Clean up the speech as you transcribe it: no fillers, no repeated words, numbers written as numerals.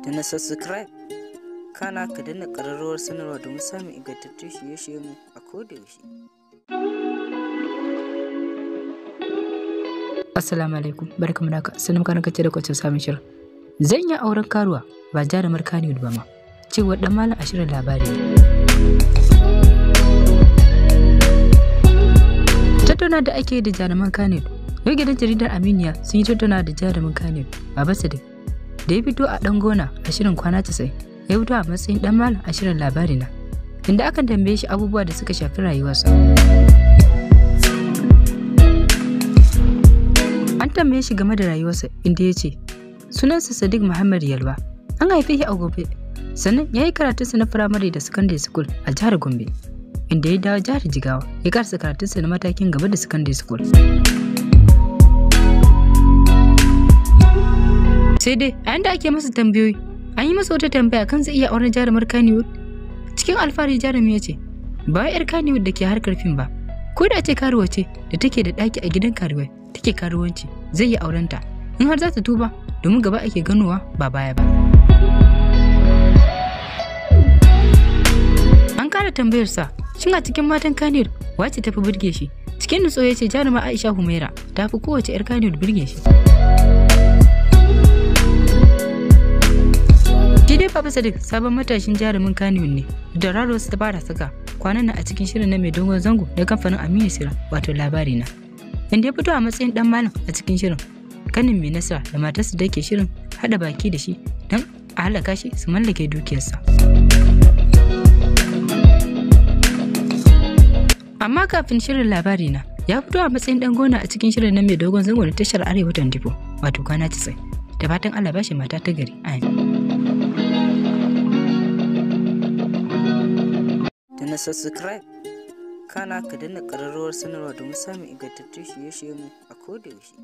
da na subscribe kana ka danna ƙararrawar sanarwa domin samun ingantattun shirye-shiryenmu a kodayaushe. Assalamu alaikum, barkamu da haka, sanin kana kace da kwacin samun shirin. Zan yi auren Karuwa ba Jarumar Kannywood ba ma, cewa dan Malam a shirin labari. Tattauna da ake da jaruman Kannywood, yau gidan jaridar Aminiya sun yi tattauna da jarumin Kannywood, Baba Sadiq, da ya fito a ɗan gona a shirin kwana 90, ya fito a matsayin dan Malam a shirin Labarina, inda akan tambaye shi abubuwa da suka shafi rayuwarsa. An tambaye shi game da rayuwarsa inda ya ce, sunansa Sadiq Muhammad Yalwa, an haife shi a Gobe, sannan ya yi karatunsa na firamare da secondary school a jihar Gombe, inda ya dawo jihar Jigawa ya karasa karatunsa na matakin gaba da secondary school. Sai dai a yanda ake masa tambayoyi, an yi masa wata tambaya kan zai iya auren jarumar Kannywood. Cikin alfahari jarumi ya ce, ba wai 'yar Kannywood da ke harkar fim ba, ko da ce karuwa ce da take da ɗaki a gidan karuwai take karuwanci, zai yi aurenta in har za ta tuba, domin gaba ake ganowa ba baya ba. An kara tambayarsa, shin a cikin matan Kannywood wace tafi burge shi? Cikin nutso ya ce jaruma Aisha Humaira ta fi kowace 'yar Kannywood burge shi. Shi dai Baba Sadiq sabon matashin jarumin Kannywood ne da Raro ta fara saka kwanan nan a cikin shirin na mai dogon zango da kamfanin Aminu Sira wato Labarina, inda ya fito a matsayin dan Malam a cikin shirin. Kanin mai nasara da matarsa da ke shirin hada baki da shi don a halaka shi su mallake dukiyarsa. Amma kafin shirin Labarina ya fito a matsayin dan gona a cikin shirin na mai dogon zango na tashar Arewa 24 wato kwana 90, da fatan Allah ba shi mata ta gari. Amin. Da na subscribe kana ka danna ƙararrawar sanarwa domin samun ingantattun shirye-shiryenmu a kodayaushe.